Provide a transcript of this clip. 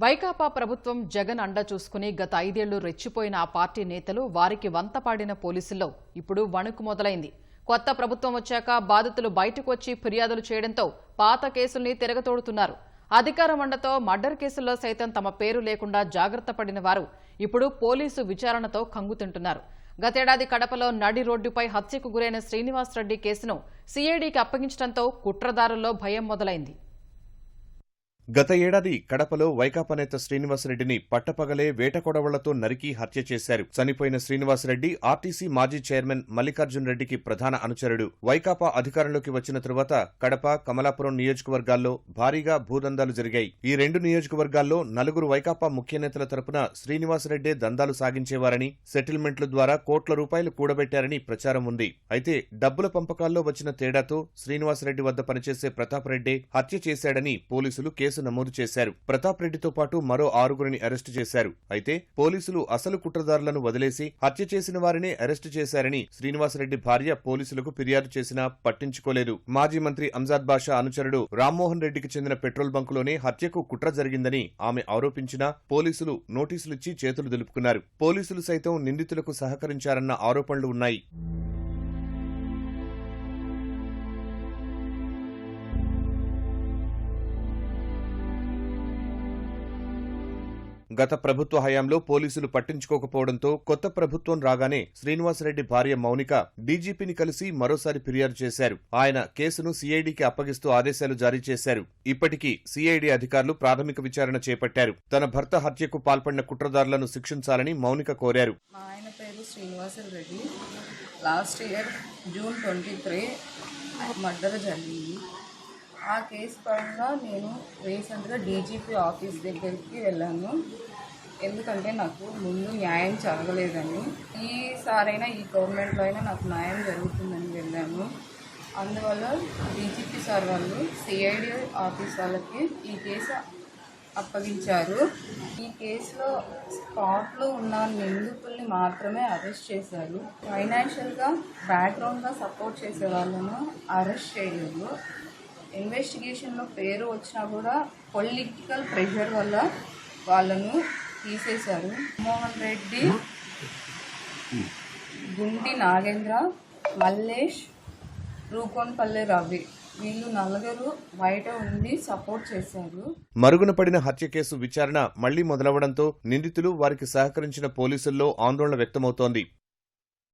వైకాపా ప్రభుత్వం జగన్ అండ చూసుకుని గత 5 ఏళ్లు రెచ్చిపోయిన ఆ పార్టీ నేతలు వారికి వంతపాడిన పోలీసుల్లో ఇప్పుడు వణుకు మొదలైంది. కొత్త ప్రభుత్వం వచ్చాక బాధితులు బయటకు వచ్చి ఫిర్యాదులు చేయడంతో పాత కేసుల్ని తిరగతోడుతున్నారు. అధికారం అండతో మర్డర్ కేసుల్లో సైతం తమ పేరు లేకుండా జాగ్రత్త పడిన వారు ఇప్పుడు పోలీసు విచారణతో కంగుతింటున్నారు. గతేడాది కడపలో నడి రోడ్డుపై హత్యకు గురైన శ్రీనివాస్ రెడ్డి కేసును సిఐడికి అప్పగించడంతో కుట్రదారుల్లో భయం మొదలైంది. గత ఏడాది కడపలో వైకాపా నేత శ్రీనివాసరెడ్డిని పట్టపగలే వేటకొడవళ్లతో నరికి హత్య చేశారు. చనిపోయిన శ్రీనివాసరెడ్డి ఆర్టీసీ మాజీ చైర్మన్ మల్లికార్జున్ రెడ్డికి ప్రధాన అనుచరుడు. వైకాపా అధికారంలోకి వచ్చిన తరువాత కడప, కమలాపురం నియోజకవర్గాల్లో భారీగా భూదందాలు జరిగాయి. ఈ 2 నియోజకవర్గాల్లో 4 వైకాపా ముఖ్య నేతల తరపున శ్రీనివాసరెడ్డే దందాలు సాగించేవారని, సెటిల్మెంట్ల ద్వారా కోట్ల రూపాయలు కూడబెట్టారని ప్రచారం ఉంది. అయితే డబ్బుల పంపకాల్లో వచ్చిన తేడాతో శ్రీనివాసరెడ్డి వద్ద పనిచేసే ప్రతాప్ రెడ్డే హత్య చేశాడని పోలీసులు కేసు నమోదు చేశారు. ప్రతాప్ రెడ్డితో పాటు మరో 6గురిని అరెస్టు చేశారు. అయితే పోలీసులు అసలు కుట్రదారులను వదిలేసి హత్య చేసిన వారినే అరెస్టు చేశారని శ్రీనివాసరెడ్డి భార్య పోలీసులకు ఫిర్యాదు చేసినా పట్టించుకోలేదు. మాజీ మంత్రి అంజాద్ బాషా అనుచరుడు రామ్మోహన్ రెడ్డికి చెందిన పెట్రోల్ బంకులోనే హత్యకు కుట్ర జరిగిందని ఆమె ఆరోపించినా పోలీసులు నోటీసులిచ్చి చేతులు దులుపుకున్నారు. పోలీసులు సైతం నిందితులకు సహకరించారన్న ఆరోపణలు ఉన్నాయి. గత ప్రభుత్వ హయాంలో పోలీసులు పట్టించుకోకపోవడంతో కొత్త ప్రభుత్వం రాగానే శ్రీనివాసరెడ్డి భార్య మౌనిక డీజీపీని కలిసి మరోసారి ఫిర్యాదు చేశారు. ఆయన కేసును సిఐడికి అప్పగిస్తూ ఆదేశాలు జారీ చేశారు. ఇప్పటికీ సిఐడి అధికారులు ప్రాథమిక విచారణ చేపట్టారు. తన భర్త హత్యకు పాల్పడిన కుట్రదారులను శిక్షించాలని మౌనిక కోరారు. ఆయన పేరు Srinivasareddy. Last year June 23 murder జరిగింది. ఆ కేసు పరంగా నేను రీసెంట్గా డీజీపీ ఆఫీస్ దగ్గరికి వెళ్ళాను. ఎందుకంటే నాకు ముందు న్యాయం జరగలేదని, ఈసారైనా ఈ గవర్నమెంట్లో అయినా నాకు న్యాయం జరుగుతుందని వెళ్ళాను. అందువల్ల డీజీపీ సార్ వాళ్ళు సిఐడి ఆఫీస్ వాళ్ళకి ఈ కేసు అప్పగించారు. ఈ కేసులో స్పాట్లో ఉన్న నిందితుల్ని మాత్రమే అరెస్ట్ చేశారు. ఫైనాన్షియల్గా బ్యాక్గ్రౌండ్గా సపోర్ట్ చేసే వాళ్ళను అరెస్ట్ చేయలేదు. ఇన్వెస్టిగేషన్లో పేరు వచ్చినా కూడా పొలిటికల్ ప్రెషర్ వల్ల వాళ్ళను తీసేశారు. మోహన్ రెడ్డి, గుంటి నాగేంద్ర, మల్లేష్, రూకోన్పల్లె రవి వీళ్ళు 4 బయట ఉండి సపోర్ట్ చేశారు. మరుగున పడిన హత్య కేసు విచారణ మళ్లీ మొదలవడంతో నిందితులు వారికి సహకరించిన పోలీసుల్లో ఆందోళన వ్యక్తమవుతోంది.